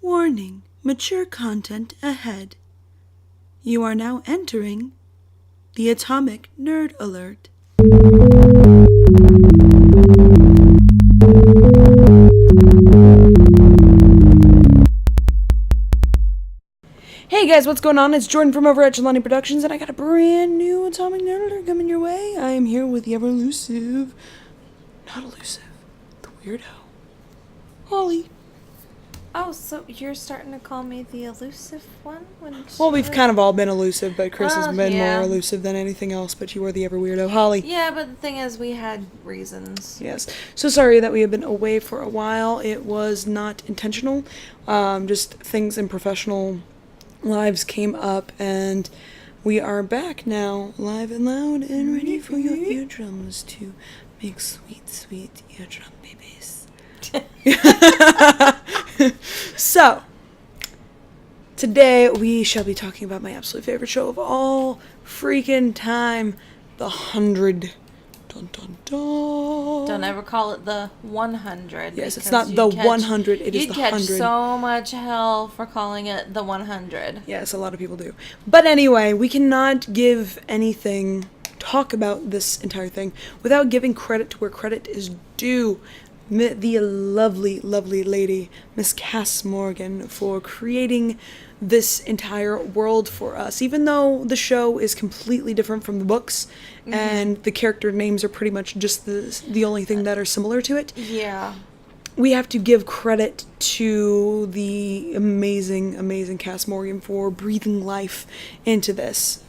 Warning, mature content ahead. You are now entering the Atomic Nerd Alert. Hey guys, what's going on? It's Jordan from over at Trelauni Productions, and I got a brand new Atomic Nerd Alert coming your way. I am here with the ever-elusive, not elusive, the weirdo, Holly. Oh, so you're starting to call me the elusive one? Well, we've kind of all been elusive, but Chris has been more elusive than anything else, but you are the ever-weirdo, Holly. Yeah, but the thing is, we had reasons. Yes. So sorry that we have been away for a while. It was not intentional. Just things in professional lives came up, and we are back now, live and loud, and ready for your eardrums to make sweet, sweet eardrum babies. So, today we shall be talking about my absolute favorite show of all freaking time, The 100. Dun, dun, dun. Don't ever call it the 100. Yes, it's not the 100, it is the 100. You'd catch so much hell for calling it the 100. Yes, a lot of people do. But anyway, we cannot talk about this entire thing without giving credit to where credit is due. The lovely, lovely lady, Miss Cass Morgan, for creating this entire world for us. Even though the show is completely different from the books, and the character names are pretty much just the only thing that are similar to it. Yeah. We have to give credit to the amazing, amazing Cass Morgan for breathing life into this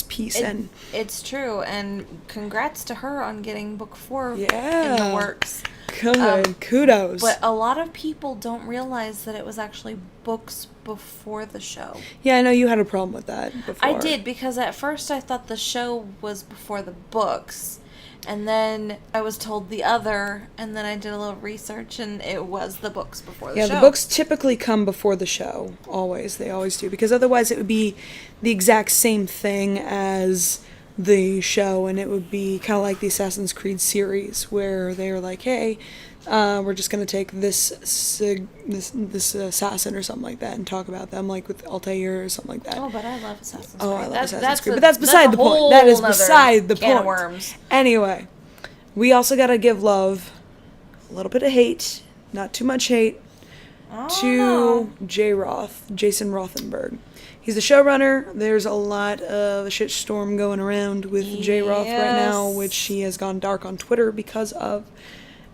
piece. And it's true, and congrats to her on getting book 4 in the works. Good. Kudos. But a lot of people don't realize that it was actually books before the show. Yeah, I know you had a problem with that before. I did, because at first I thought the show was before the books. And then I was told the other, and then I did a little research, and it was the books before the show. Yeah, the books typically come before the show. Always. They always do. Because otherwise it would be the exact same thing as the show, and it would be kind of like the Assassin's Creed series, where they were like, hey, we're just going to take this assassin or something like that and talk about them, like with Altair or something like that. Oh, but I love Assassin's Creed. Oh, I love Assassin's Creed. But that's beside the point. That is beside the point. Worms. Anyway, we also got to give love, a little bit of hate, not too much hate, to Jason Rothenberg. He's the showrunner. There's a lot of a shitstorm going around with J. Roth right now, which he has gone dark on Twitter because of.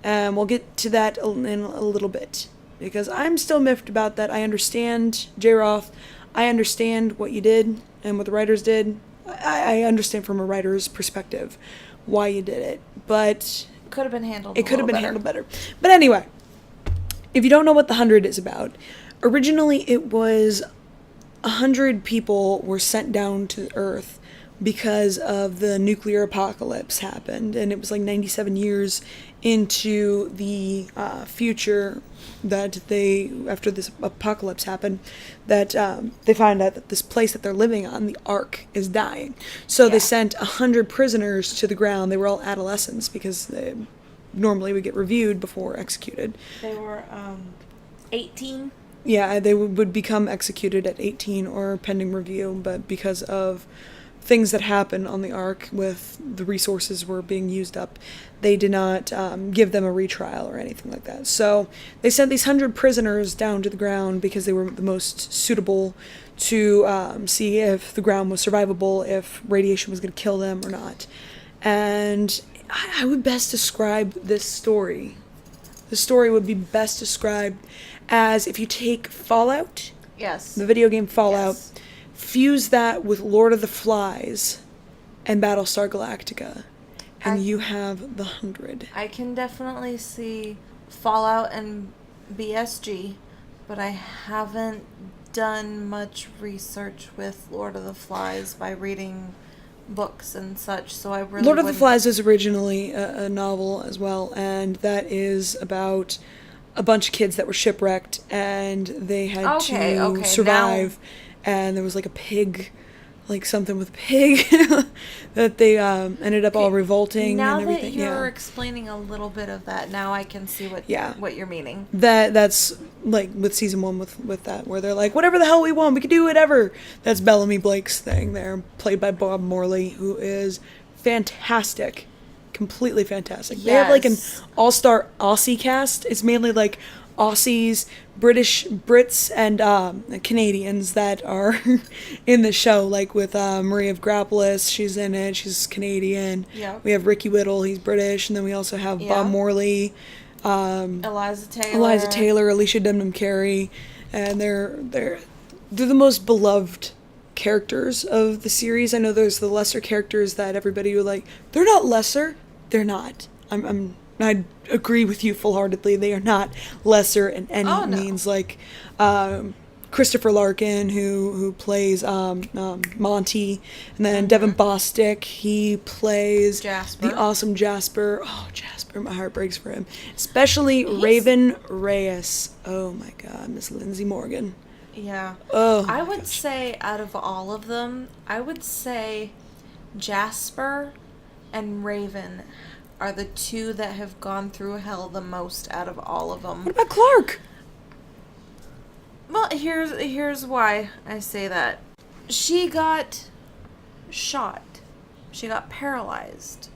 And we'll get to that in a little bit, because I'm still miffed about that. I understand, J. Roth. I understand what you did and what the writers did. I understand from a writer's perspective why you did it, but it could have been handled better. But anyway, if you don't know what the 100 is about, originally it was 100 people were sent down to Earth because of the nuclear apocalypse happened, and it was like 97 years into the future that after this apocalypse happened, that they find out that this place that they're living on, the Ark, is dying. So they sent 100 prisoners to the ground. They were all adolescents, because they normally would get reviewed before executed. They were 18. Yeah, they would become executed at 18 or pending review, but because of things that happened on the Ark with the resources were being used up, they did not give them a retrial or anything like that. So they sent these 100 prisoners down to the ground because they were the most suitable to see if the ground was survivable, if radiation was going to kill them or not. And I would best describe this story. The story would be best described as if you take Fallout, the video game Fallout, fuse that with Lord of the Flies and Battlestar Galactica, and you have the 100. I can definitely see Fallout and BSG, but I haven't done much research with Lord of the Flies by reading books and such, so I really Lord of the Flies was originally a novel as well, and that is about a bunch of kids that were shipwrecked, and they had to survive, and there was like a pig like something with pig, that they ended up all revolting now and everything. That you're Yeah. explaining a little bit of that, now I can see what you're meaning. That's like with season 1 with that, where they're like, whatever the hell we want, we can do whatever. That's Bellamy Blake's thing there, played by Bob Morley, who is fantastic. Completely fantastic. They have like an all-star Aussie cast. It's mainly like Aussies, Brits, and Canadians that are in the show. Like with Maria of Grapples, she's in it. She's Canadian. Yeah. We have Ricky Whittle. He's British, and then we also have Bob Morley, Eliza Taylor, Alicia Debnam-Carey, and they're the most beloved characters of the series. I know there's the lesser characters that everybody would like. They're not lesser. They're not. I agree with you full-heartedly. They are not lesser in any means. Like Christopher Larkin, who plays Monty, and then Devin Bostick, he plays Jasper. The awesome Jasper. Oh, Jasper, my heart breaks for him. Especially Raven Reyes. Oh my God, Miss Lindsay Morgan. Yeah. Oh, I would say out of all of them, I would say Jasper and Raven are the two that have gone through hell the most out of all of them. What about Clark? Well, here's why I say that. She got shot. She got paralyzed.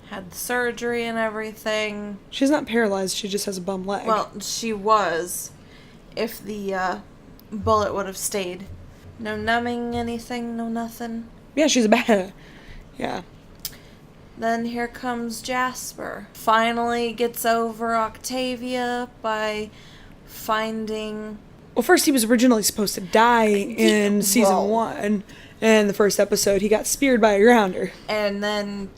Had surgery and everything. She's not paralyzed. She just has a bum leg. Well, she was. If the bullet would have stayed. No numbing anything, no nothing. Yeah, she's a bad. Yeah. Then here comes Jasper. Finally gets over Octavia by finding... Well, first he was originally supposed to die in season 1. In the first episode, he got speared by a grounder. And then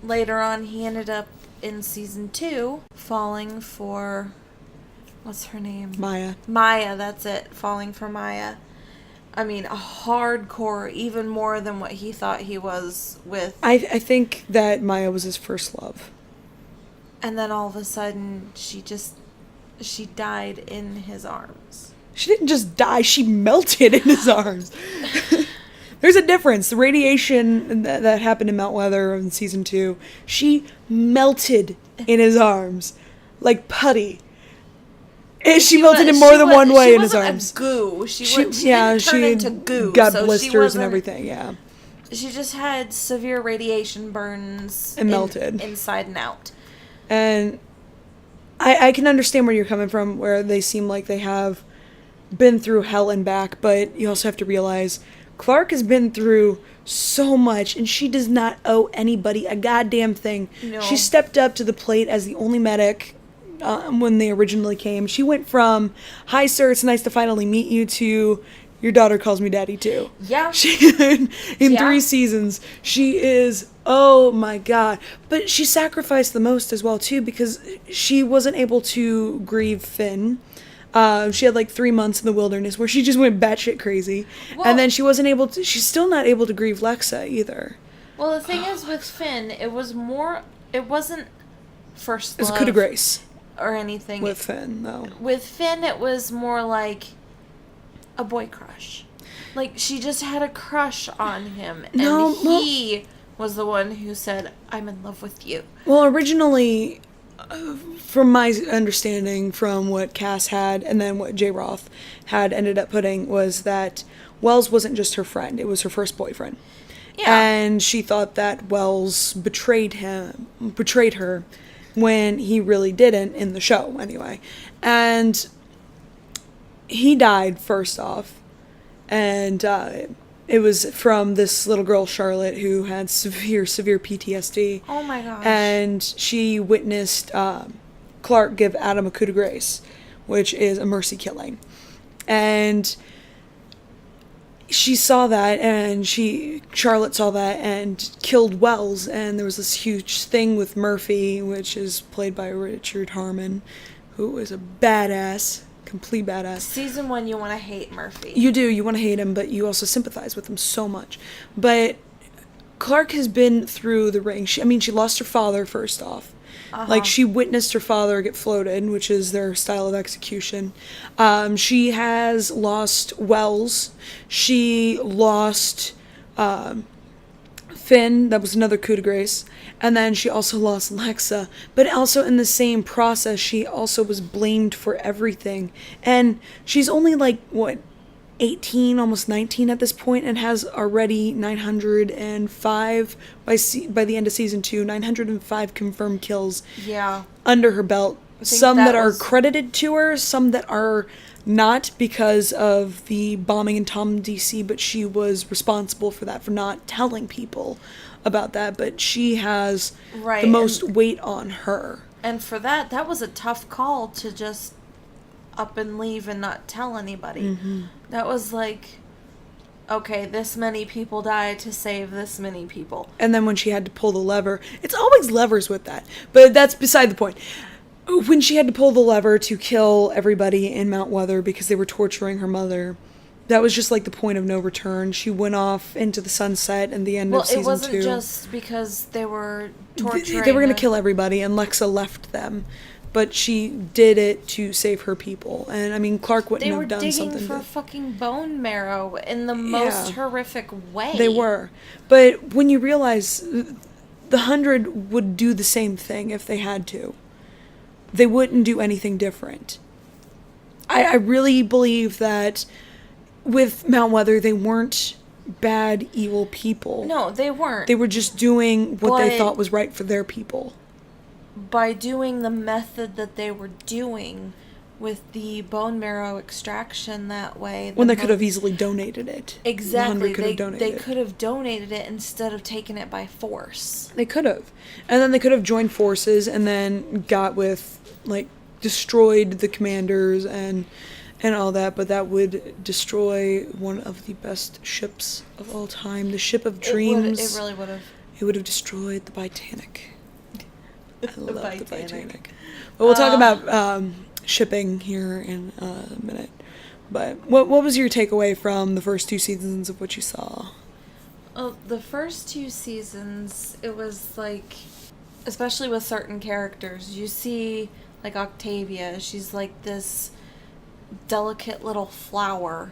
later on, he ended up in season 2 falling for... What's her name? Maya. Maya, that's it. Falling for Maya. I mean, hardcore, even more than what he thought he was with. I think that Maya was his first love. And then all of a sudden, she died in his arms. She didn't just die, she melted in his arms. There's a difference. The radiation that happened in Mount Weather in season 2, she melted in his arms. Like putty. And she melted in more than one way in his arms. She wasn't a goo. She didn't turn into goo. Got blisters and everything, yeah. She just had severe radiation burns. And melted. Inside and out. And I can understand where you're coming from, where they seem like they have been through hell and back, but you also have to realize Clark has been through so much, and she does not owe anybody a goddamn thing. No. She stepped up to the plate as the only medic when they originally came. She went from, "Hi sir, it's nice to finally meet you," to, "Your daughter calls me daddy too." Yeah. In 3 seasons, she is, oh my God. But she sacrificed the most as well too, because she wasn't able to grieve Finn. She had like 3 months in the wilderness where she just went batshit crazy. Well, and then she's still not able to grieve Lexa either. Well, the thing is with Finn, it wasn't first love. It's coup de grace. Or anything. With Finn, though. With Finn, it was more like a boy crush. Like, she just had a crush on him. And he was the one who said, "I'm in love with you." Well, originally, from my understanding from what Cass had and then what J. Roth had ended up putting, was that Wells wasn't just her friend. It was her first boyfriend. Yeah. And she thought that Wells betrayed her, when he really didn't in the show, anyway. And he died, first off. And it was from this little girl, Charlotte, who had severe PTSD. Oh my gosh. And she witnessed Clark give Adam a coup de grace, which is a mercy killing. And she saw that, and Charlotte saw that and killed Wells, and there was this huge thing with Murphy, which is played by Richard Harmon, who is a badass, complete badass. Season 1, you want to hate Murphy. You do, you want to hate him, but you also sympathize with him so much. But Clark has been through the ring. She lost her father, first off. Uh-huh. Like, she witnessed her father get floated, which is their style of execution. She has lost Wells. She lost Finn, that was another coup de grace. And then she also lost Lexa. But also in the same process, she also was blamed for everything. And she's only like, 18, almost 19 at this point, and has already 905 by the end of season 2, 905 confirmed kills under her belt. Some that are credited to her, some that are not because of the bombing in Tom DC, but she was responsible for that, for not telling people about that. But she has the most weight on her. And for that was a tough call to just up and leave and not tell anybody. Mm-hmm. That was like, okay, this many people died to save this many people. And then when she had to pull the lever, it's always levers with that, but that's beside the point. When she had to pull the lever to kill everybody in Mount Weather because they were torturing her mother, that was just like the point of no return. She went off into the sunset in the end of season 2. Well, it wasn't just because they were torturing They were going to kill everybody, and Lexa left them. But she did it to save her people. And, I mean, Clark wouldn't have done something. They were digging for fucking bone marrow in the most horrific way. They were. But when you realize the 100 would do the same thing if they had to. They wouldn't do anything different. I really believe that with Mount Weather, they weren't bad, evil people. No, they weren't. They were just doing what they thought was right for their people. By doing the method that they were doing with the bone marrow extraction that way. When they could have easily donated it. Exactly. They could have donated it instead of taking it by force. They could have. And then they could have joined forces and then got with, destroyed the commanders and all that. But that would destroy one of the best ships of all time. The Ship of Dreams. It really would have. It would have destroyed the Titanic. I love the Titanic. But we'll talk about shipping here in a minute. But what was your takeaway from the first 2 seasons of what you saw? Well, the first 2 seasons, it was like, especially with certain characters, you see, like Octavia, she's like this delicate little flower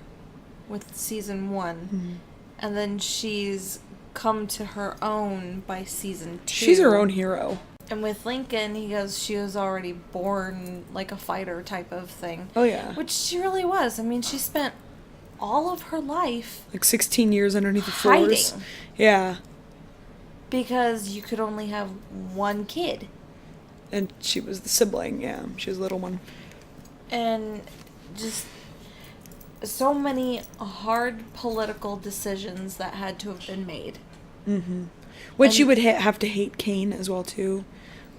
with season 1. Mm-hmm. And then she's come to her own by season 2. She's her own hero. And with Lincoln, she was already born like a fighter type of thing. Oh, yeah. Which she really was. I mean, she spent all of her life... 16 years underneath the floors. Hiding. Yeah. Because you could only have one kid. And she was the sibling, yeah. She was the little one. And just so many hard political decisions that had to have been made. Mm-hmm. Which you would have to hate Kane as well, too.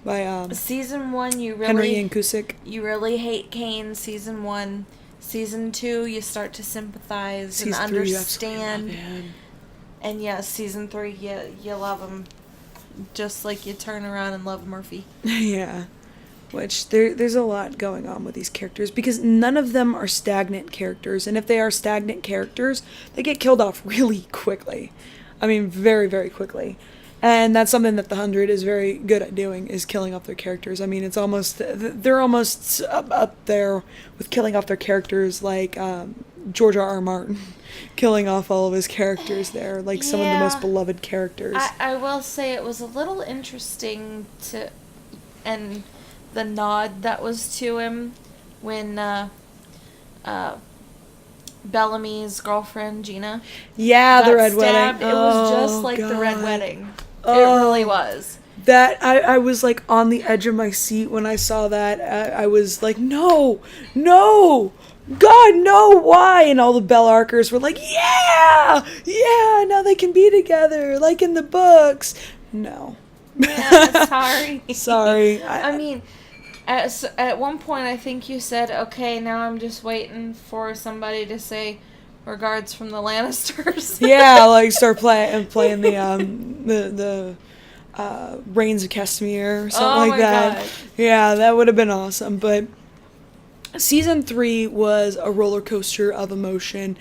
By season 1, you really... Henry and Cusick. You really hate Kane, season 1. Season 2, you start to sympathize and understand. And yes, season 3, you love him. Just like you turn around and love Murphy. Yeah. Which, there's a lot going on with these characters. Because none of them are stagnant characters. And if they are stagnant characters, they get killed off really quickly. I mean, very, very quickly. And that's something that the 100 is very good at doing, is killing off their characters. I mean, they're almost up there with killing off their characters like George R.R. Martin killing off all of his characters there, like some of the most beloved characters. I will say it was a little interesting and the nod that was to him when Bellamy's girlfriend, Gina. Yeah, the Red Wedding. It was just like the Red Wedding. It really was. That, I was like on the edge of my seat when I saw that. I was like, no, God, no, why? And all the Bellarkers were like, yeah, now they can be together, like in the books. No. Yeah, sorry. Sorry. I mean, at one point I think you said, okay, now I'm just waiting for somebody to say regards from the Lannisters. Yeah, like start playing the Reigns of Castamere or something like that. God. Yeah, that would have been awesome. But season 3 was a roller coaster of emotion.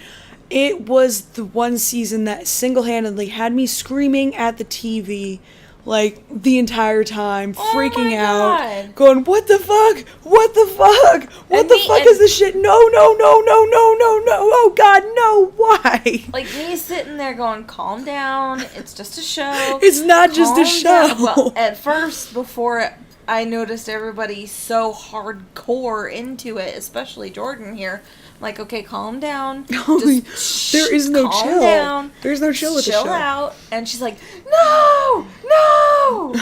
It was the one season that single-handedly had me screaming at the TV like, the entire time, freaking out, God. going, what the fuck? What the fuck? What the fuck is this shit? No, no, no, no, no, no, no. Oh, God, no. Why? Like, me sitting there going, calm down. It's just a show. It's not just a show. Down. Well, at first, before I noticed everybody so hardcore into it, especially Jordan here, I'm like, okay, calm down. Just there is no calm chill. down. There's no chill with the show. Chill out. And she's like, no, no.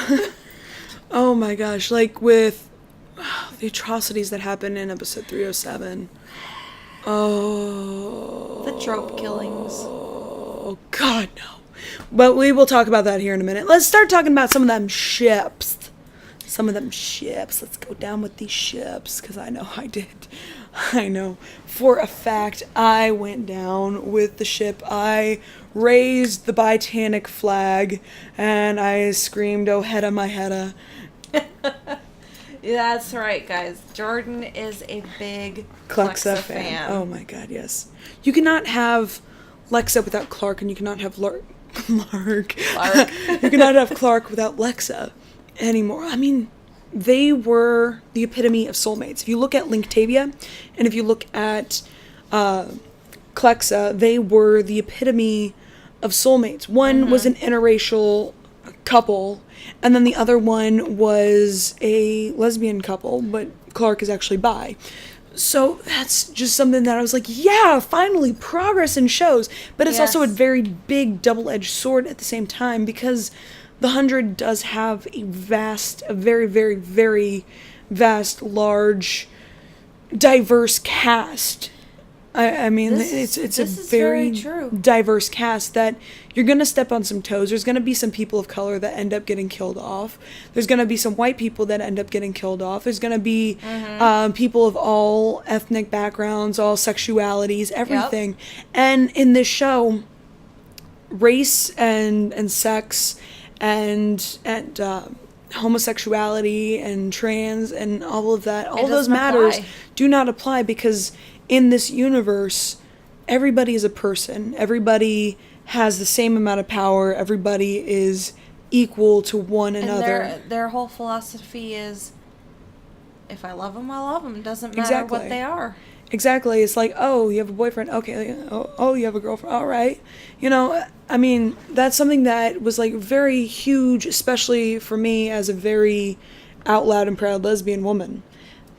Oh my gosh, like with the atrocities that happen in episode 307. Oh. The trope killings. Oh, God, no. But we will talk about that here in a minute. Let's start talking about some of them ships. Let's go down with these ships, because I know I did. I know. For a fact, I went down with the ship. I raised the Titanic flag, and I screamed, oh, Heda, my Heda. That's right, guys. Jordan is a big Lexa fan. Oh my God, yes. You cannot have Lexa without Clark, and you cannot have Clark. You cannot have Clark without Lexa anymore. I mean, they were the epitome of soulmates. If you look at Linktavia, and if you look at Clexa, they were the epitome of soulmates. One was an interracial couple, and then the other one was a lesbian couple, but Clark is actually bi. So that's just something that I was like, yeah, finally progress in shows. But it's also a very big double-edged sword at the same time, because The 100 does have a very, very, very vast, large, diverse cast. I mean, it's a very diverse cast that you're going to step on some toes. There's going to be some people of color that end up getting killed off. There's going to be some white people that end up getting killed off. There's going to be people of all ethnic backgrounds, all sexualities, everything. Yep. And in this show, race and sex and homosexuality and trans and all of that, all those matters do not apply, because in this universe, everybody is a person. Everybody has the same amount of power. Everybody is equal to one another. And their whole philosophy is, if I love them, I love them. It doesn't matter what they are. Exactly. It's like, oh, you have a boyfriend. Okay. Oh, you have a girlfriend. All right. You know, I mean, that's something that was like very huge, especially for me as a very out loud and proud lesbian woman,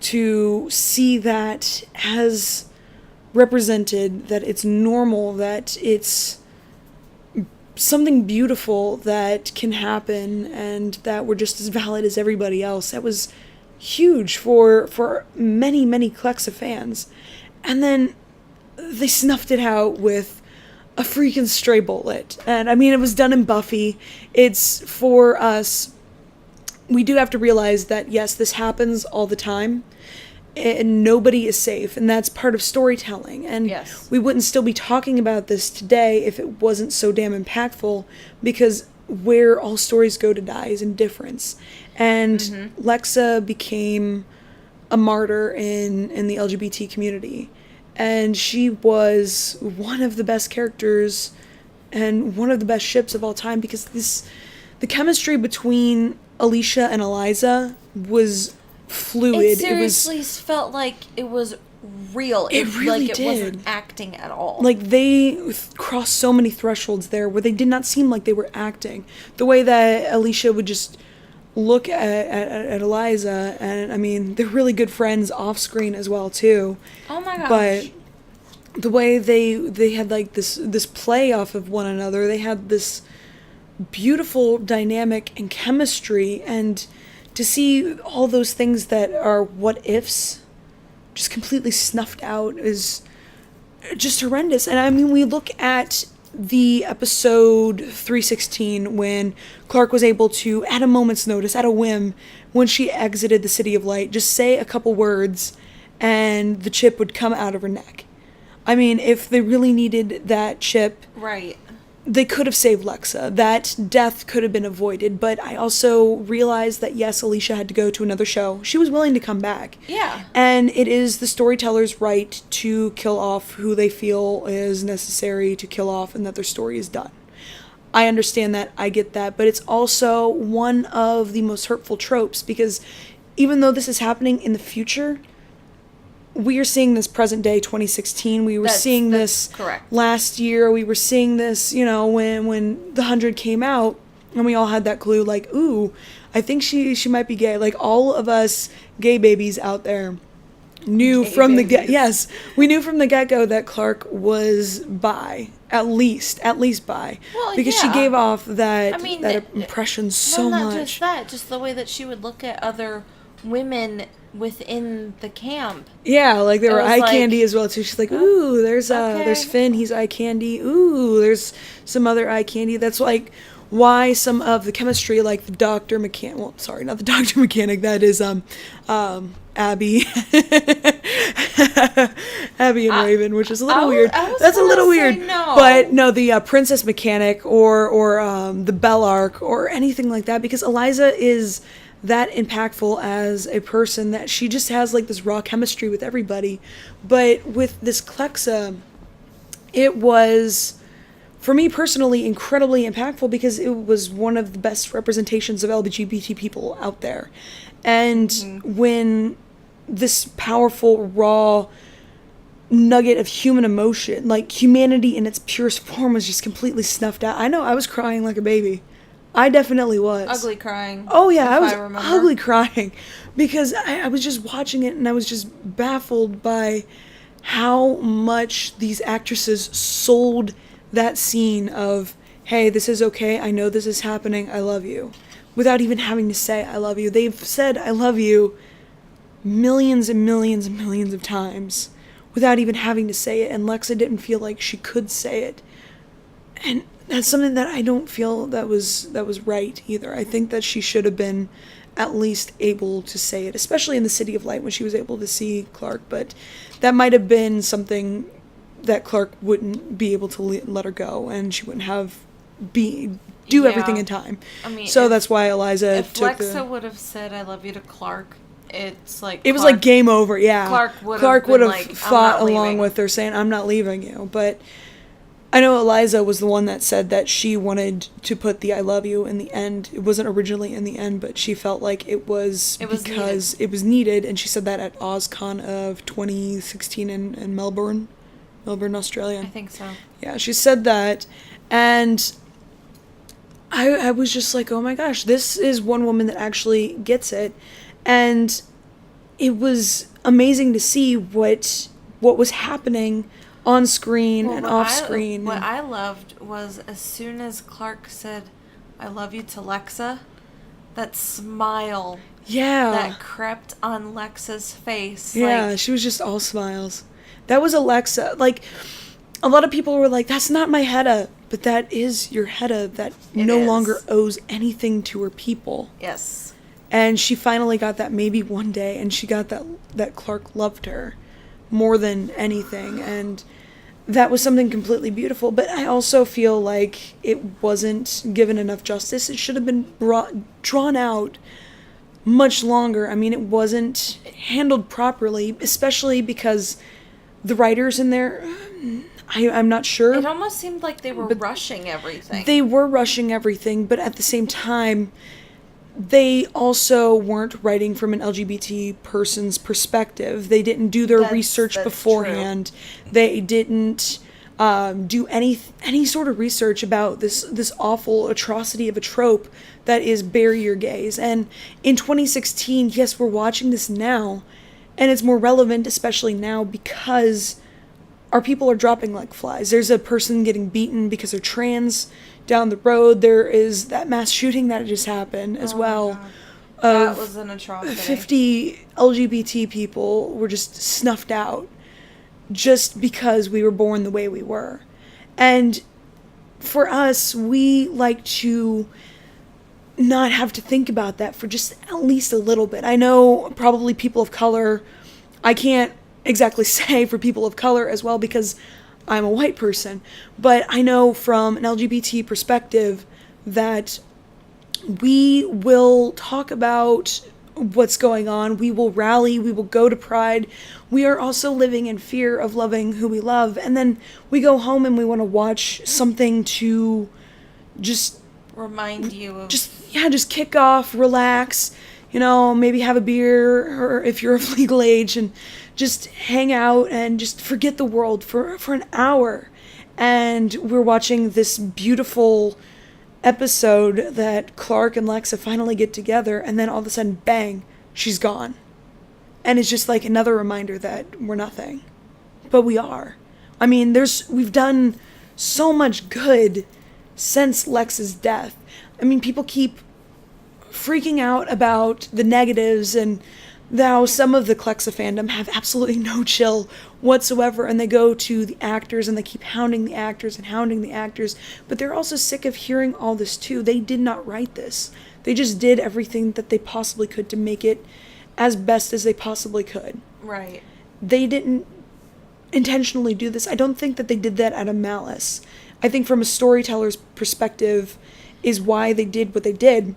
to see that as represented, that it's normal, that it's something beautiful that can happen, and that we're just as valid as everybody else. That was huge for many, many Clexa fans. And then they snuffed it out with a freaking stray bullet. And I mean, it was done in Buffy. It's for us. We do have to realize that, yes, this happens all the time, and nobody is safe, and that's part of storytelling. And we wouldn't still be talking about this today if it wasn't so damn impactful, because where all stories go to die is in difference. And Lexa became a martyr in the LGBT community, and she was one of the best characters and one of the best ships of all time, because the chemistry between Alicia and Eliza was fluid. It seriously felt like it was real. It really did. It wasn't acting at all. Like, they crossed so many thresholds there where they did not seem like they were acting. The way that Alicia would just look at Eliza, and I mean, they're really good friends off screen as well too. Oh my gosh. But the way they had like this play off of one another, they had this beautiful dynamic and chemistry, and to see all those things that are what ifs just completely snuffed out is just horrendous. And I mean, we look at the episode 316 when Clark was able to, at a moment's notice, at a whim, when she exited the City of Light, just say a couple words and the chip would come out of her neck. I mean, if they really needed that chip, right, they could have saved Lexa. That death could have been avoided. But I also realized that, yes, Alicia had to go to another show. She was willing to come back. Yeah. And it is the storyteller's right to kill off who they feel is necessary to kill off, and that their story is done. I understand that, I get that, but it's also one of the most hurtful tropes, because even though this is happening in the future, we are seeing this present day, 2016. We were seeing this correct. Last year. We were seeing this, when The 100 came out, and we all had that clue, like, ooh, I think she might be gay. Like, all of us gay babies out there knew from the get-go that Clark was bi, at least bi, because she gave off that impression so much. Not just that, just the way that she would look at other women within the camp. Yeah, like they were eye candy as well too. She's like, ooh, there's Finn, he's eye candy. Ooh, there's some other eye candy. That's like why some of the chemistry, like the Dr. Mechanic, well, sorry, not the Dr. Mechanic, that is Abby. Abby and Raven, which is a little weird. That's a little weird. No. But no, the Princess Mechanic or the Bellark or anything like that, because Eliza is that impactful as a person that she just has like this raw chemistry with everybody. But with this Lexa, it was, for me personally, incredibly impactful because it was one of the best representations of LGBT people out there. And when this powerful, raw nugget of human emotion, like humanity in its purest form, was just completely snuffed out. I know I was crying like a baby. I definitely was. Ugly crying. Oh, yeah, I was ugly crying because I was just watching it and I was just baffled by how much these actresses sold that scene of, hey, this is okay, I know this is happening, I love you, without even having to say I love you. They've said I love you millions and millions and millions of times without even having to say it, and Lexa didn't feel like she could say it. And that's something that I don't feel that was right either. I think that she should have been at least able to say it, especially in the City of Light when she was able to see Clark, but that might have been something that Clark wouldn't be able to let her go, and she wouldn't have do everything in time. I mean, so that's why Eliza took Lexa would have said I love you to Clark, it's like it was like game over. Yeah, Clark would have fought along with her saying I'm not leaving you. But I know Eliza was the one that said that she wanted to put the I love you in the end. It wasn't originally in the end, but she felt like it was because it was needed, and she said that at OzCon of 2016 in Melbourne, Australia. I think so. Yeah, she said that, and I was just like, oh my gosh, this is one woman that actually gets it. And it was amazing to see what was happening on screen and off screen. What I loved was as soon as Clark said, I love you to Lexa, that smile that crept on Lexa's face. Yeah, she was just all smiles. That was Alexa. Like, a lot of people were like, that's not my Heda. But that is your Heda that no longer owes anything to her people. Yes. And she finally got that maybe one day, and she got that Clark loved her more than anything, and that was something completely beautiful. But I also feel like it wasn't given enough justice. It should have been drawn out much longer. I mean, it wasn't handled properly, especially because the writers in there, I'm not sure. It almost seemed like they were rushing everything. They were rushing everything, but at the same time, they also weren't writing from an LGBT person's perspective. They didn't do their research beforehand. True. They didn't do any sort of research about this awful atrocity of a trope that is barrier gaze. And in 2016, yes, we're watching this now, and it's more relevant, especially now, because our people are dropping like flies. There's a person getting beaten because they're trans down the road. There is that mass shooting that just happened as well. That was an atrocity. 50 LGBT people were just snuffed out just because we were born the way we were. And for us, we like to not have to think about that for just at least a little bit. I know probably people of color, I can't exactly say for people of color as well because I'm a white person, but I know from an LGBT perspective that we will talk about what's going on, we will rally, we will go to Pride. We are also living in fear of loving who we love, and then we go home and we want to watch something to just Remind you of just kick off, relax, maybe have a beer, or if you're of legal age, and just hang out and just forget the world for an hour. And we're watching this beautiful episode that Clark and Lexa finally get together, and then all of a sudden, bang, she's gone. And it's just like another reminder that we're nothing. But we are. I mean, we've done so much good since Lex's death. I mean, people keep freaking out about the negatives and how some of the Lexa fandom have absolutely no chill whatsoever, and they go to the actors and they keep hounding the actors and hounding the actors, but they're also sick of hearing all this too. They did not write this. They just did everything that they possibly could to make it as best as they possibly could. Right. They didn't intentionally do this. I don't think that they did that out of malice. I think from a storyteller's perspective is why they did what they did.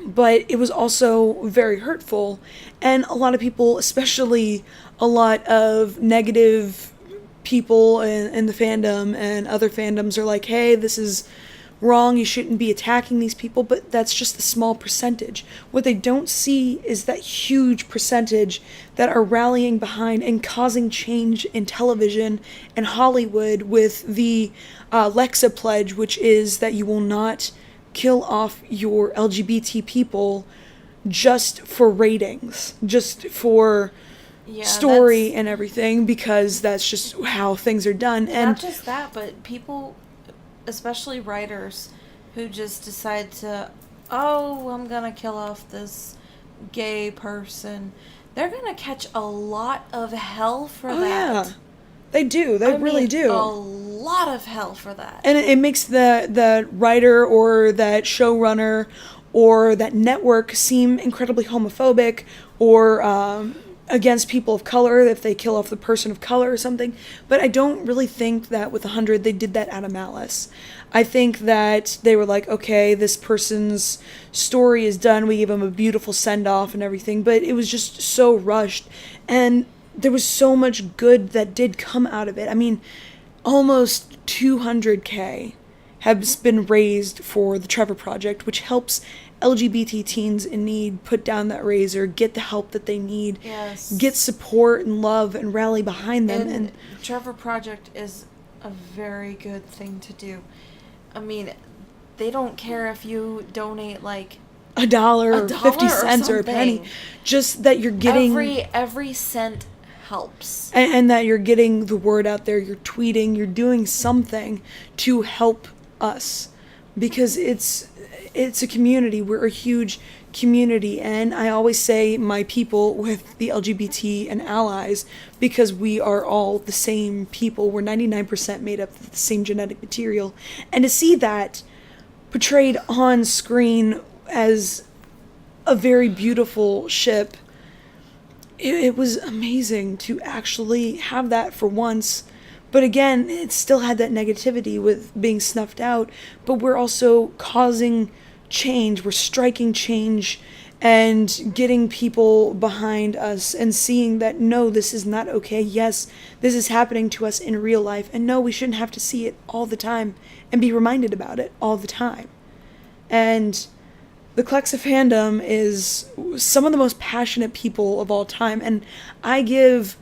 But it was also very hurtful, and a lot of people, especially a lot of negative people in the fandom and other fandoms, are like, hey, this is wrong, you shouldn't be attacking these people, but that's just a small percentage. What they don't see is that huge percentage that are rallying behind and causing change in television and Hollywood with the Lexa pledge, which is that you will not kill off your LGBT people just for ratings, just for story and everything, because that's just how things are done. And not just that, but people, especially writers, who just decide to, I'm gonna kill off this gay person, they're gonna catch a lot of hell for that. Yeah. They do. They really do. A lot of hell for that. And it makes the writer or that showrunner or that network seem incredibly homophobic or against people of color if they kill off the person of color or something. But I don't really think that with 100 they did that out of malice. I think that they were like, okay, this person's story is done. We gave him a beautiful send-off and everything. But it was just so rushed. And there was so much good that did come out of it. I mean, almost $200,000 has been raised for the Trevor Project, which helps LGBT teens in need put down that razor, get the help that they need, get support and love and rally behind them. And Trevor Project is a very good thing to do. I mean, they don't care if you donate like $1 or 50 cents or a penny, just that you're getting every cent helps. And that you're getting the word out there, you're tweeting, you're doing something to help us, because it's a community. We're a huge community, and I always say my people with the LGBT and allies, because we are all the same people. We're 99% made up of the same genetic material, and to see that portrayed on screen as a very beautiful ship, it was amazing to actually have that for once. But again, it still had that negativity with being snuffed out, but we're also causing change. We're striking change and getting people behind us and seeing that, no, this is not okay. Yes, this is happening to us in real life, and no, we shouldn't have to see it all the time and be reminded about it all the time. And the Lexa fandom is some of the most passionate people of all time, and I give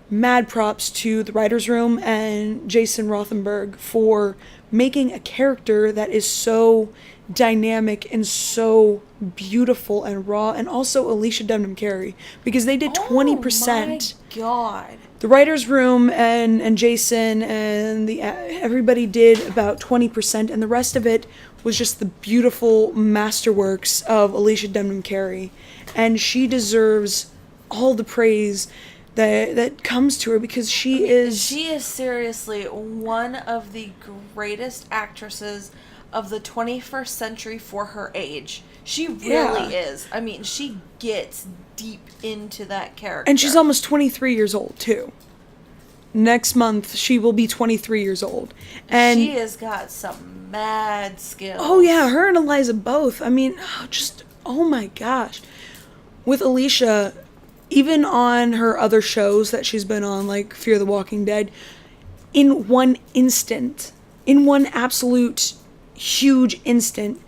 mad props to the writer's room and Jason Rothenberg for making a character that is so dynamic and so beautiful and raw, and also Alicia Debnam-Carey, because they did 20%. Oh my God. The writer's room and Jason and everybody did about 20%, and the rest of it was just the beautiful masterworks of Alicia Debnam-Carey, and she deserves all the praise that comes to her, because she is seriously one of the greatest actresses of the 21st century for her age. She really is. I mean, she gets deep into that character. And she's almost 23 years old, too. Next month, she will be 23 years old. And she has got some mad skills. Oh, yeah, her and Eliza both. I mean, oh my gosh. With Alicia, even on her other shows that she's been on, like Fear the Walking Dead, in one instant, in one absolute huge instant,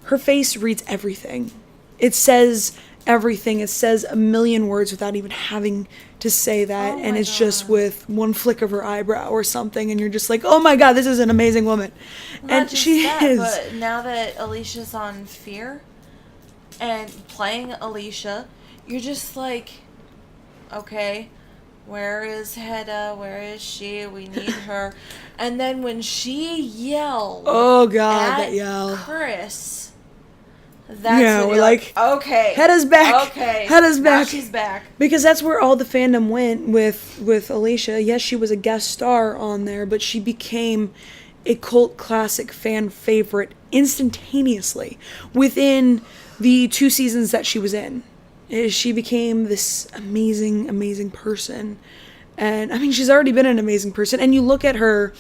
her face reads everything. It says everything. It says a million words without even having to say that. Oh and my it's just God. with one flick of her eyebrow or something. And you're just like, oh my God, this is an amazing woman. Not And just she that, is. but now that Alicia's on Fear and playing Alicia, you're just like, okay, where is Heda? Where is she? We need her. And then when she yelled Oh God, at that yell. Chris, that's Yeah, when we're you're like, okay, Heda's back. Okay, Heda's now back. she's back. Because that's where all the fandom went with Alicia. Yes, she was a guest star on there, but she became a cult classic fan favorite instantaneously within the 2 seasons that she was in. She became this amazing, amazing person. And I mean, she's already been an amazing person. And you look at her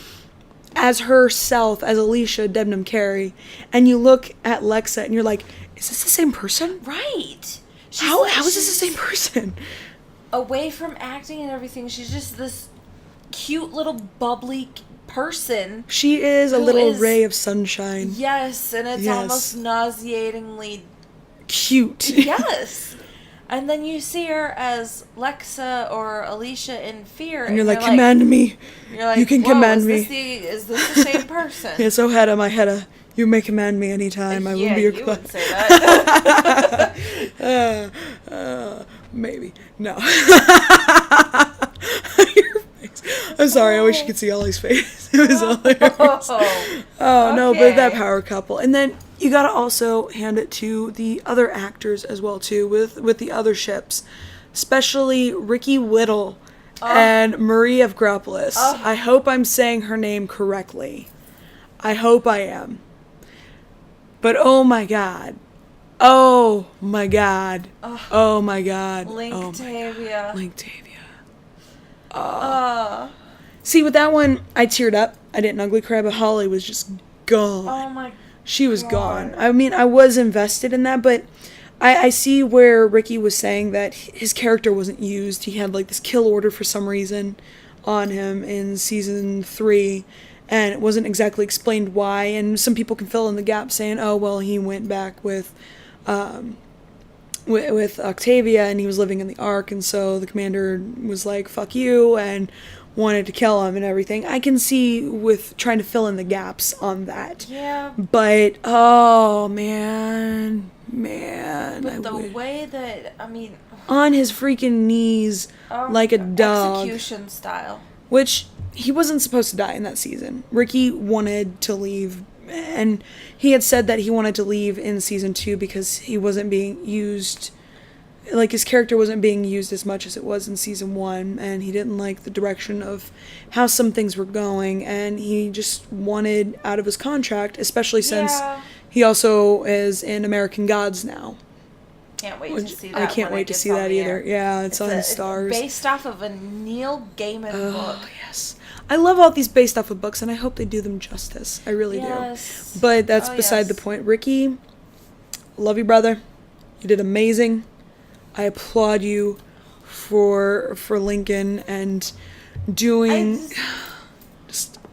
as herself, as Alicia debnam-carey, and you look at Lexa and you're like, is this the same person? Right. How is this the same person? Away from acting and everything, she's just this cute little bubbly person. She is a Who little is- ray of sunshine. Yes, and it's Yes. almost nauseatingly Cute. yes. And then you see her as Lexa or Alicia in Fear, And you're like, command me. You're like, You can "Whoa, command me." Is this the same person? Yes, oh Heda, my Heda. You may command me anytime. I will be your you clone. would say that. Maybe. No. Your face. I'm sorry, I wish you could see Ollie's face. It was hilarious. Oh, no, but that Okay. power couple. And then you gotta also hand it to the other actors as well, too, with the other ships. Especially Ricky Whittle and Marie of Gropolis. I hope I'm saying her name correctly. I hope I am. But oh my God. Oh my God. Oh my God. Linktavia. Linktavia. See, See, with that one, I teared up. I didn't ugly cry, but Holly was just gone. oh my She was God. gone. I mean, I was invested in that, but I see where Ricky was saying that his character wasn't used. He had like this kill order for some reason on him in season 3, and it wasn't exactly explained why. And some people can fill in the gap saying, oh, well, he went back with Octavia and he was living in the Ark, and so the commander was like, fuck you, and wanted to kill him and everything. I can see with trying to fill in the gaps on that. Yeah. But, oh, man. But the would- way that, I mean, on his freaking knees like a dog. execution style. Which, he wasn't supposed to die in that season. Ricky wanted to leave, and he had said that he wanted to leave in season 2 because he wasn't being used, like his character wasn't being used as much as it was in season 1, and he didn't like the direction of how some things were going, and he just wanted out of his contract, especially since Yeah. he also is in American Gods now. Can't wait to Which see that. I can't when wait it to gets see on that the either. air. Yeah, it's on Stars. Based off of a Neil Gaiman book. Oh, yes. I love all these based off of books, and I hope they do them justice. I really Yes. do. But that's Oh, beside yes. the point. Ricky, love you, brother. You did amazing. I applaud you for Lincoln and doing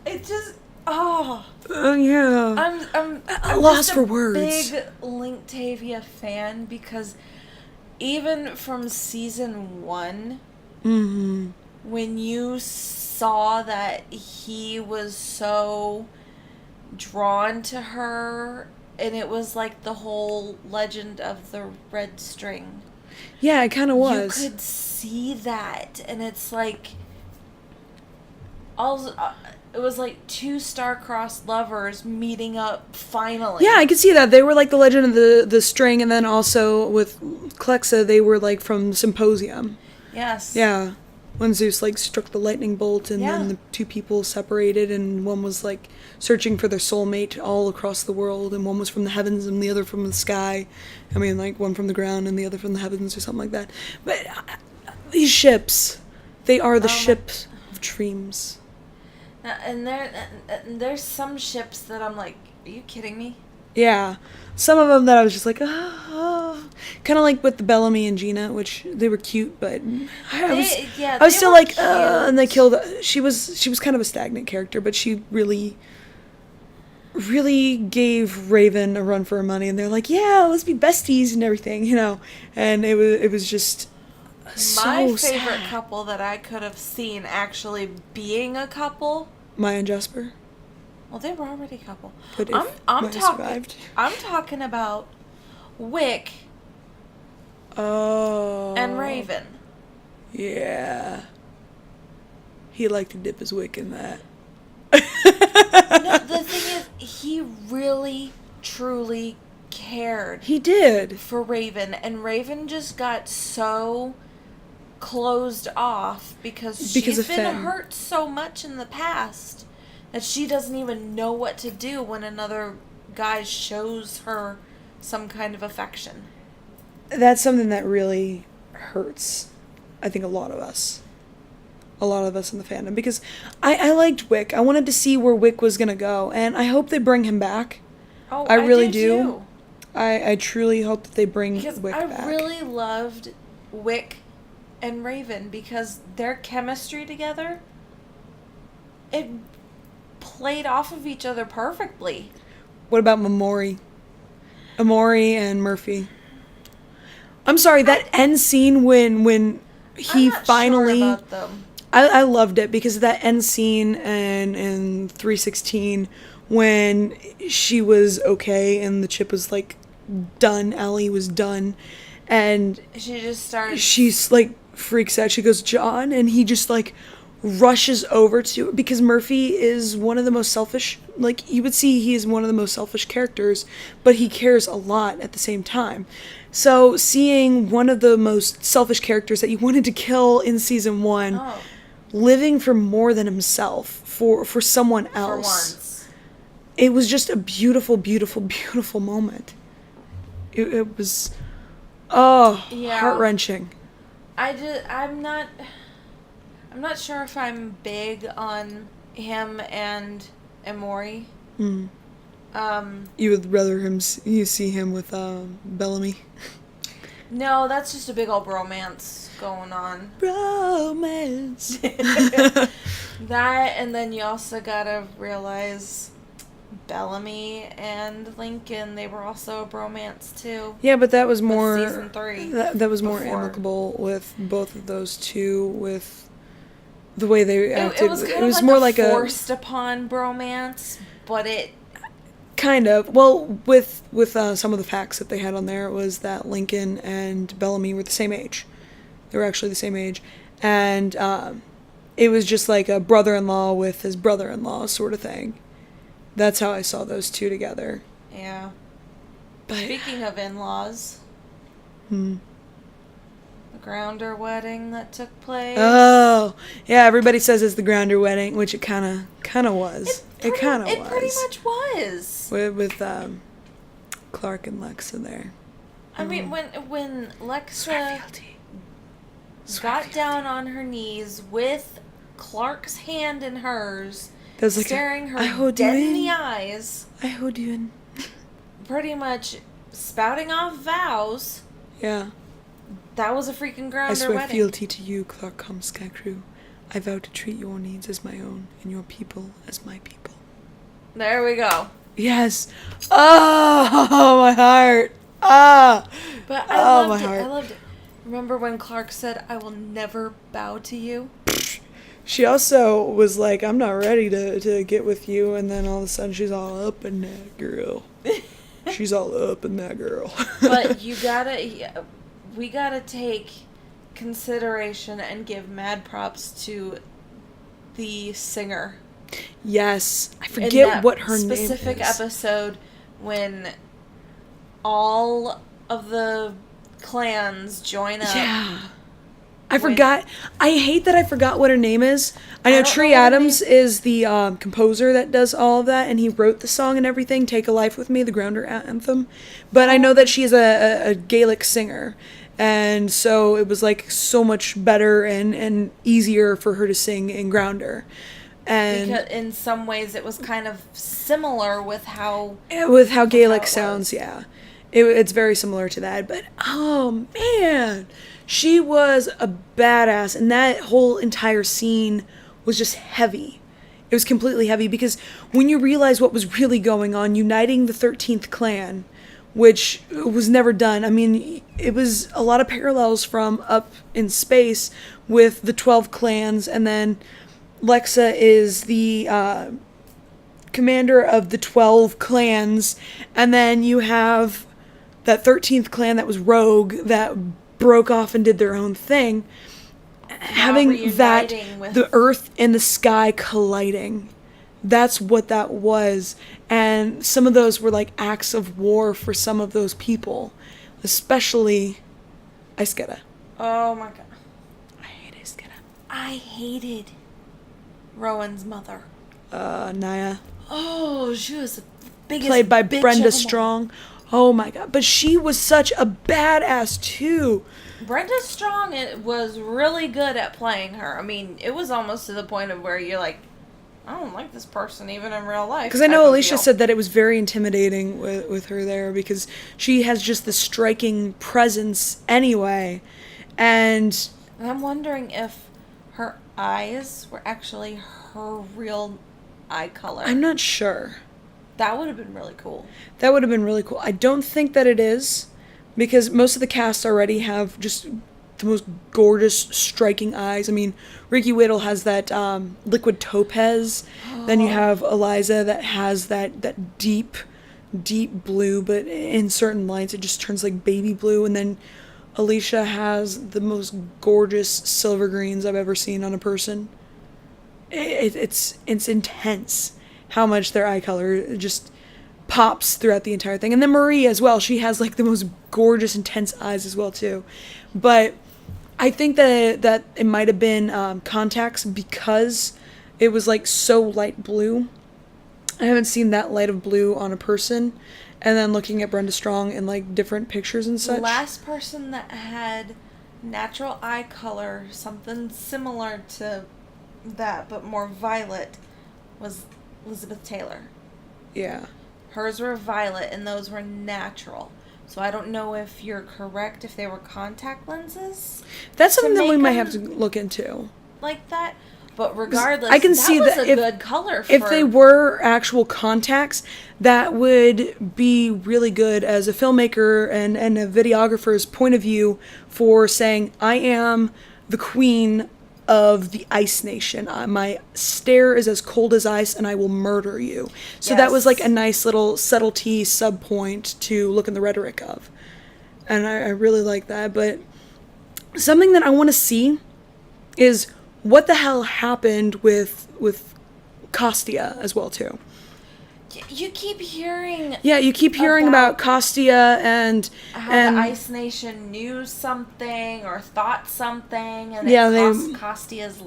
It just, oh. yeah. I'm lost just for a words. big Linktavia fan because even from season 1, Mm-hmm. when you saw that he was so drawn to her, and it was like the whole legend of the red string. Yeah, it kind of was. You could see that, and it's like all it was like 2 star-crossed lovers meeting up finally. Yeah, I could see that. They were like the legend of the string, and then also with Lexa, they were like from Symposium. Yes. Yeah. When Zeus like struck the lightning bolt, and Yeah. then the 2 people separated, and one was like searching for their soulmate all across the world, and one was from the heavens and the other from the sky. I mean, like one from the ground and the other from the heavens or something like that. But these ships, they are the ships of dreams. And there's some ships that I'm like, are you kidding me? Yeah. Some of them that I was just like, kind of like with the Bellamy and Gina, which they were cute, but I was they still were like, cute. and they killed. She was kind of a stagnant character, but she really really gave Raven a run for her money, and they're like, yeah, let's be besties and everything, and it was just so My favorite sad. couple that I could have seen actually being a couple. Maya and Jasper. Well, they were already a couple. But if I'm Maya talking. survived. I'm talking about Wick Oh. and Raven. Yeah. He liked to dip his wick in that. No, the thing is, he really, truly cared He did. for Raven, and Raven just got so closed off because she's of been Finn. hurt so much in the past that she doesn't even know what to do when another guy shows her some kind of affection. That's something that really hurts, I think, a lot of us. A lot of us in the fandom. Because I liked Wick. I wanted to see where Wick was going to go. And I hope they bring him back. Oh, I really do. Too. I truly hope that they bring Because Wick I back. really loved Wick and Raven because their chemistry together, it played off of each other perfectly. What about Mamori? Amori and Murphy. I'm sorry, that end scene when he I'm not finally... sure about them. I loved it because of that end scene in 316 when she was okay and the chip was like done, Ellie was done, and She just started. she's like freaks out. She goes, John, and he just like rushes over to, because Murphy is one of the most selfish, like you would see he is one of the most selfish characters, but he cares a lot at the same time. So seeing one of the most selfish characters that you wanted to kill in season 1 Oh, living for more than himself, for someone for else. once. It was just a beautiful, beautiful, beautiful moment. It was, Yeah. heart-wrenching. I'm not sure if I'm big on him and Amori. You would rather you see him with Bellamy. No, that's just a big old bromance going on. Romance. That, and then you also gotta realize Bellamy and Lincoln, they were also a bromance too. Yeah, but that was more season 3 That was more before. amicable with both of those two, with the way they acted. It was kind of more like like a forced upon bromance, but it... kind of. Well, with some of the facts that they had on there, it was that Lincoln and Bellamy were the same age. They were actually the same age. And it was just like a brother-in-law with his brother-in-law sort of thing. That's how I saw those two together. Yeah. But Speaking of in-laws, the Grounder wedding that took place. oh, yeah, everybody says it's the Grounder wedding, which it kind of was. It kind of was. It pretty much was. With Clark and Lexa there. I mean, when Lexa Fealty. got down on her knees with Clark's hand in hers, That was like staring I her hold dead you in the in. eyes, I hold you in. pretty much spouting off vows, Yeah. that was a freaking I Grounder swear wedding. fealty to you, Clark Sky Crew. I vow to treat your needs as my own and your people as my people. There we go. Yes. Oh, my heart. Ah. But Oh, my I heart. loved it. Remember when Clark said, "I will never bow to you"? She also was like, I'm not ready to get with you, and then all of a sudden she's all up in that girl. She's all up in that girl. But we gotta take consideration and give mad props to the singer. Yes. I In forget that what her name is. specific episode when all of the clans join up. Yeah. I When- forgot. I hate that I forgot what her name is. I know don't know Tree what her Adams is the composer that does all of that, and he wrote the song and everything, Take a Life With Me, the Grounder anthem. But I know that she is a Gaelic singer, and so it was like so much better and easier for her to sing in Grounder. And Because in some ways it was kind of similar with how... with how Gaelic it sounds, was. yeah. It's very similar to that. But, oh, man. She was a badass. And that whole entire scene was just heavy. It was completely heavy because when you realize what was really going on, uniting the 13th clan, which was never done. I mean, it was a lot of parallels from Up in Space with the 12 clans, and then Lexa is the commander of the 12 clans, and then you have that 13th clan that was rogue that broke off and did their own thing. Having that, the earth and the sky colliding. That's what that was. And some of those were like acts of war for some of those people. Especially Isketa. Oh my god. I hate Isketa. I hated Rowan's mother. Naya. Oh, she was the biggest Played by bitch Brenda of them all. Strong. Oh my god. But she was such a badass too. Brenda Strong was really good at playing her. I mean, it was almost to the point of where you're like, I don't like this person even in real life. Because I know Alicia said that it was very intimidating with her there because she has just this striking presence anyway. And I'm wondering if her eyes were actually her real eye color. I'm not sure. That would have been really cool. That would have been really cool. I don't think that it is, because most of the cast already have just the most gorgeous, striking eyes. I mean, Ricky Whittle has that liquid topaz. Oh. Then you have Eliza that has that deep, deep blue, but in certain lights it just turns like baby blue. And then Alicia has the most gorgeous silver greens I've ever seen on a person. It's intense how much their eye color just pops throughout the entire thing. And then Marie as well. She has like the most gorgeous, intense eyes as well too. But I think that it might have been contacts because it was like so light blue. I haven't seen that light of blue on a person. And then looking at Brenda Strong in like different pictures and such. The last person that had natural eye color, something similar to that but more violet, was Elizabeth Taylor. Yeah. Hers were violet and those were natural. So I don't know if you're correct if they were contact lenses. That's something that we might have to look into. Like that. But regardless, I can that see was that a good color for... If they were actual contacts, that would be really good as a filmmaker and a videographer's point of view for saying, I am the queen of the Ice Nation. My stare is as cold as ice and I will murder you. So yes. That was like a nice little subtlety sub-point to look in the rhetoric of. And I really like that. But something that I want to see is what the hell happened with Kostia as well too. You keep hearing... Yeah, you keep hearing about Kostia and... How the Ice Nation knew something or thought something, and yeah, Kostia's...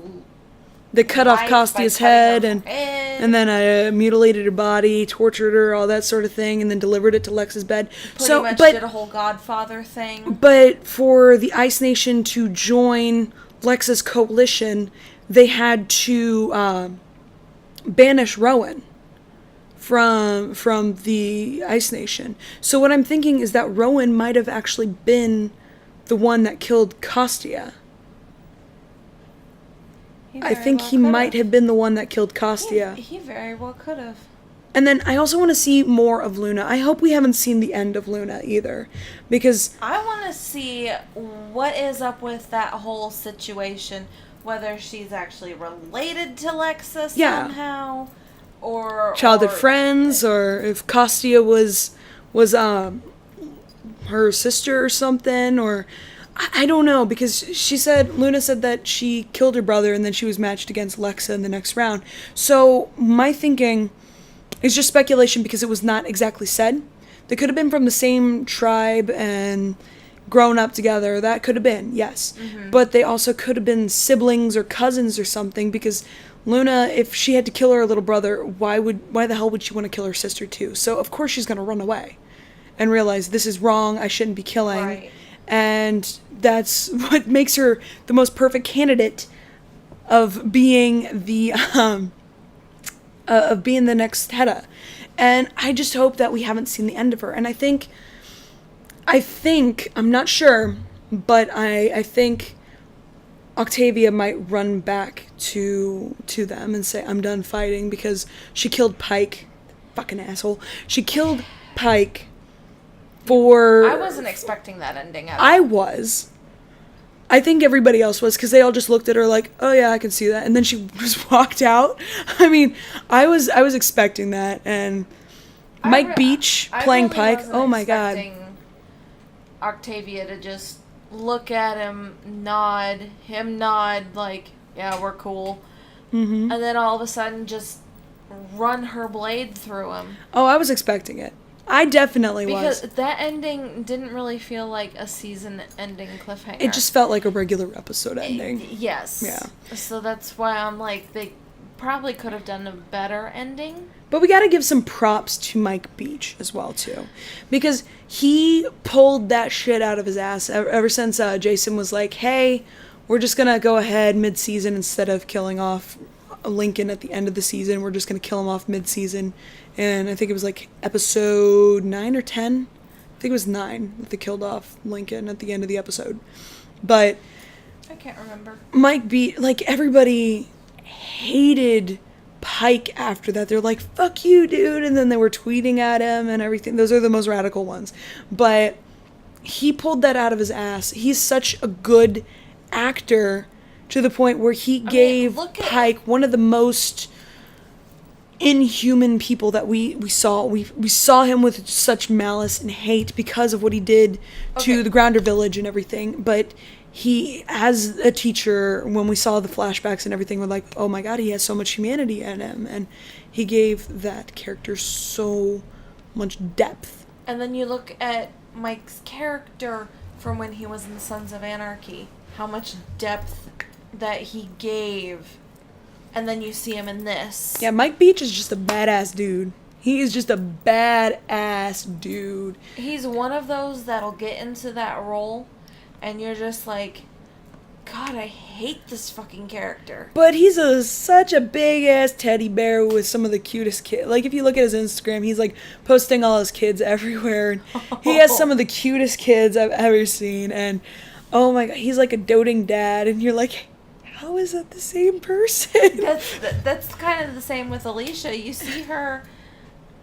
They cut off Kostia's head and then mutilated her body, tortured her, all that sort of thing, and then delivered it to Lex's bed. Pretty much did a whole Godfather thing. But for the Ice Nation to join Lex's coalition, they had to banish Rowan from the Ice Nation. So what I'm thinking is that Rowan might have actually been the one that killed Kostia. I think he might have been the one that killed Kostia. He very well could have. And then I also want to see more of Luna. I hope we haven't seen the end of Luna either, because I want to see what is up with that whole situation, whether she's actually related to Lexa somehow, or childhood friends, or if Kostia was her sister or something, or I don't know, because Luna said that she killed her brother and then she was matched against Lexa in the next round. So my thinking is just speculation because it was not exactly said. They could have been from the same tribe and grown up together. That could have been, yes. Mm-hmm. But they also could have been siblings or cousins or something, because Luna, if she had to kill her little brother, why the hell would she want to kill her sister too? So of course she's going to run away and realize this is wrong, I shouldn't be killing. Right. And that's what makes her the most perfect candidate of being the next Heda. And I just hope that we haven't seen the end of her. And I think I'm not sure, but I think Octavia might run back to them and say, I'm done fighting, because she killed Pike. Fucking asshole. She killed Pike for... I wasn't expecting that ending at all. I was. I think everybody else was, because they all just looked at her like, oh yeah, I can see that. And then she just walked out. I mean, I was expecting that. And Mike Beach playing Pike, oh my god. Octavia to just look at him nod, like, yeah, we're cool. Mm-hmm. And then all of a sudden just run her blade through him. Oh, I was expecting it. I definitely was. Because that ending didn't really feel like a season-ending cliffhanger. It just felt like a regular episode ending. Yes. Yeah. So that's why I'm like, they probably could have done a better ending. But we gotta give some props to Mike Beach as well, too. Because he pulled that shit out of his ass ever since Jason was like, hey, we're just gonna go ahead mid-season instead of killing off Lincoln at the end of the season. We're just gonna kill him off mid-season. And I think it was like episode 9 or 10. I think it was 9 that they killed off Lincoln at the end of the episode. But I can't remember. Mike Beach, like, everybody hated Pike after that. They're like, fuck you, dude. And then they were tweeting at him and everything. Those are the most radical ones. But he pulled that out of his ass. He's such a good actor to the point where he gave Pike one of the most inhuman people that we saw. We saw him with such malice and hate because of what he did to the Grounder Village and everything. But he, as a teacher, when we saw the flashbacks and everything, we're like, oh my god, he has so much humanity in him. And he gave that character so much depth. And then you look at Mike's character from when he was in Sons of Anarchy. How much depth that he gave. And then you see him in this. Yeah, Mike Beach is just a badass dude. He is just a badass dude. He's one of those that'll get into that role, and you're just like, God, I hate this fucking character. But he's such a big-ass teddy bear with some of the cutest kids. Like, if you look at his Instagram, he's, like, posting all his kids everywhere. And he has some of the cutest kids I've ever seen. And, oh my god, he's like a doting dad. And you're like, how is that the same person? That's kind of the same with Alicia. You see her,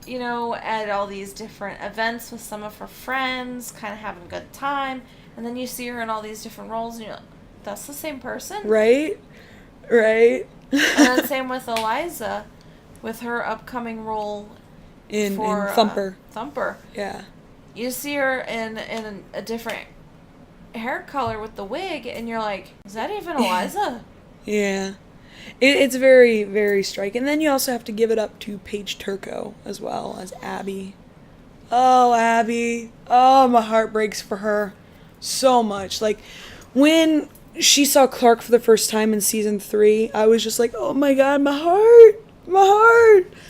you know, at all these different events with some of her friends, kind of having a good time, and then you see her in all these different roles, and you're like, that's the same person? Right? And then same with Eliza, with her upcoming role in Thumper. Yeah. You see her in a different hair color with the wig, and you're like, is that even Eliza? Yeah. It's very, very striking. And then you also have to give it up to Paige Turco as well as Abby. Oh, Abby. Oh, my heart breaks for her so much. Like, when she saw Clark for the first time in season 3, I was just like, oh my god, my heart.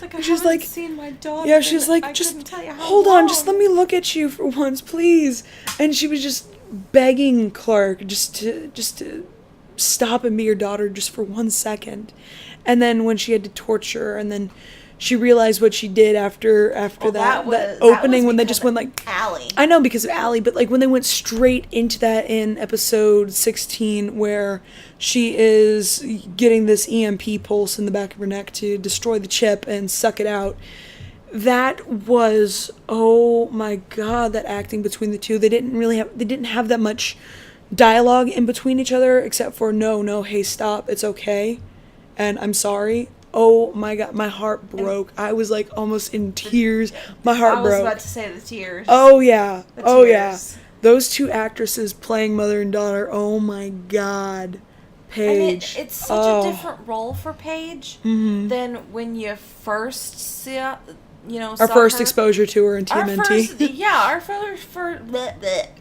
Like, she's like, seen my daughter. Yeah, she's like, just hold on, just let me look at you for once, please. And she was just begging Clark just to stop and be your daughter just for 1 second. And then when she had to torture her, and then she realized what she did after that opening, when they just went like Allie. I know, because of Allie, but like when they went straight into that in episode 16, where she is getting this EMP pulse in the back of her neck to destroy the chip and suck it out. That was, oh my god, that acting between the two. They didn't have that much dialogue in between each other, except for no, hey, stop, it's okay, and I'm sorry. Oh my god, my heart broke. I was like almost in tears. My heart broke. I was about to say the tears. Oh yeah. Yeah. Those two actresses playing mother and daughter. Oh my god. Paige. I mean, it's such a different role for Paige than when you first see our first exposure to her in TMNT. Our first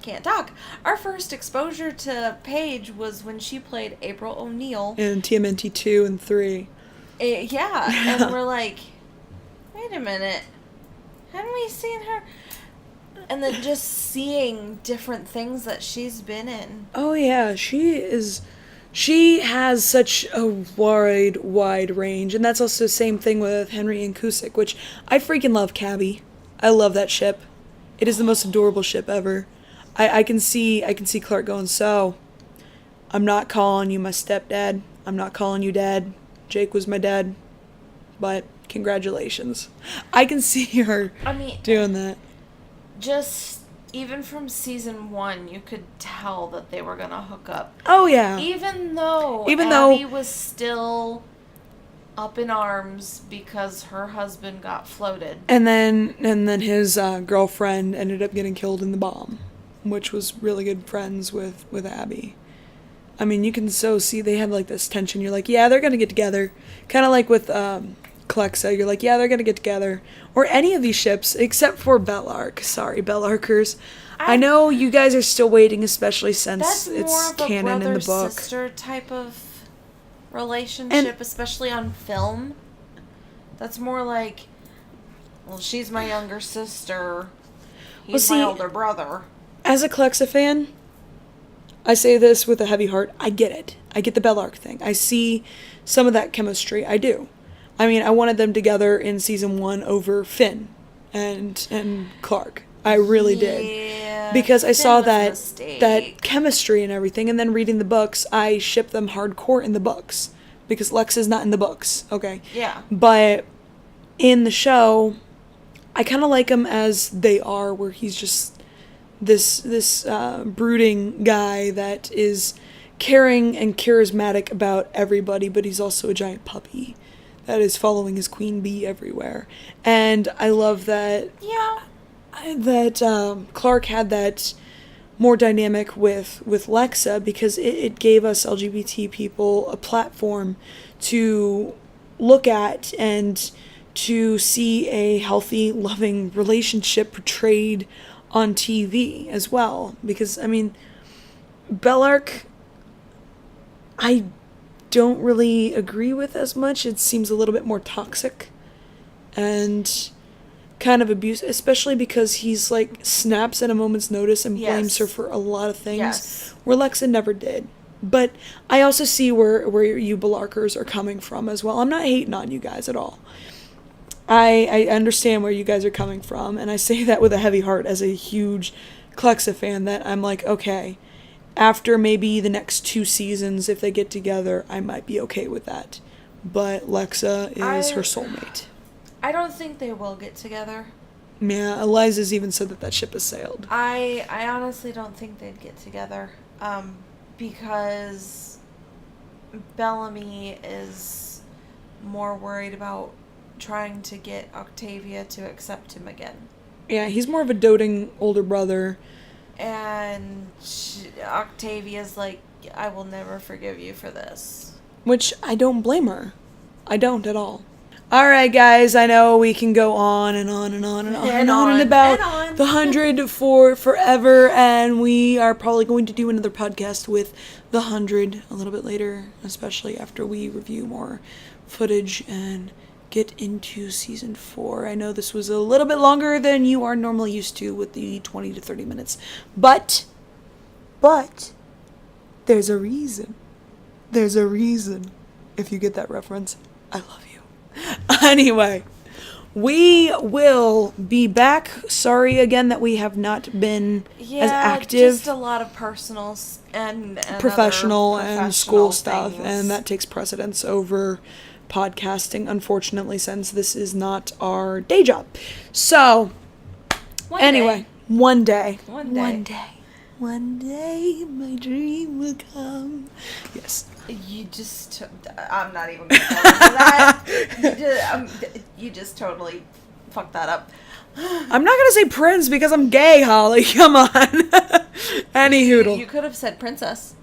can't talk. Our first exposure to Paige was when she played April O'Neil in TMNT 2 and 3. And we're like, wait a minute, hadn't we seen her? And then just seeing different things that she's been in. Oh yeah, she has such a wide range. And that's also the same thing with Henry and Cusick, which I freaking love Cabby. I love that ship. It is the most adorable ship ever. I can see Clark going, so I'm not calling you my stepdad. I'm not calling you dad. Jake was my dad. But congratulations. I can see her doing that. Just even from season 1, you could tell that they were gonna hook up. Oh yeah. Even though Abby was still up in arms because her husband got floated. And then his girlfriend ended up getting killed in the bomb, which was really good friends with Abby. I mean, you can so see they had like this tension. You're like, yeah, they're gonna get together. Kind of like with Lexa, you're like, yeah, they're gonna get together. Or any of these ships, except for Bellark. Sorry, Bellarkers. I know you guys are still waiting, especially since it's canon in the book. That's more of a brother-sister type of relationship, especially on film. That's more like, well, she's my younger sister. He's my older brother. As a Lexa fan, I say this with a heavy heart. I get it. I get the Bellark thing. I see some of that chemistry. I do. I mean, I wanted them together in season 1 over Finn and Clark. I really did. Because I saw that chemistry and everything, and then reading the books, I ship them hardcore in the books. Because Lex is not in the books, okay? Yeah. But in the show, I kind of like him as they are, where he's just this brooding guy that is caring and charismatic about everybody, but he's also a giant puppy that is following his queen bee everywhere. And I love that. Yeah. That Clark had that more dynamic with Lexa, because it gave us LGBT people a platform to look at and to see a healthy, loving relationship portrayed on TV as well. Because, I mean, Bellark, I don't really agree with as much. It seems a little bit more toxic and kind of abusive, especially because he's like snaps at a moment's notice and blames her for a lot of things, where Lexa never did. But I also see where you Bellarkers are coming from as well. I'm not hating on you guys at all. I understand where you guys are coming from, and I say that with a heavy heart as a huge Lexa fan, that I'm like, okay, after maybe the next 2 seasons, if they get together, I might be okay with that. But Lexa is her soulmate. I don't think they will get together. Yeah, Eliza's even said that ship has sailed. I honestly don't think they'd get together. Because Bellamy is more worried about trying to get Octavia to accept him again. Yeah, he's more of a doting older brother. And Octavia's like, I will never forgive you for this. Which I don't blame her. I don't at all. Alright guys, I know we can go on and on and on and on and on about the 100 for forever, and we are probably going to do another podcast with the 100 a little bit later, especially after we review more footage and get into season 4. I know this was a little bit longer than you are normally used to with the 20 to 30 minutes, but there's a reason. There's a reason. If you get that reference, I love you. Anyway, we will be back. Sorry again that we have not been as active. Just a lot of personals and professional and school stuff, and that takes precedence over podcasting, unfortunately, since this is not our day job. So, one day, my dream will come. Yes. I'm not even going to tell you that. You just totally fucked that up. I'm not going to say Prince because I'm gay, Holly. Come on. Anyhoodle. You could have said Princess.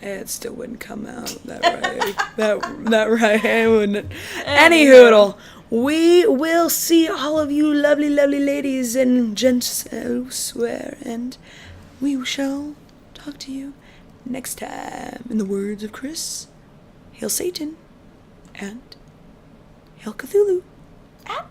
It still wouldn't come out that right. that right. It wouldn't. Anyhoodle. We will see all of you lovely, lovely ladies and gents elsewhere, and we shall talk to you next time. In the words of Chris, Hail Satan, and Hail Cthulhu. Out.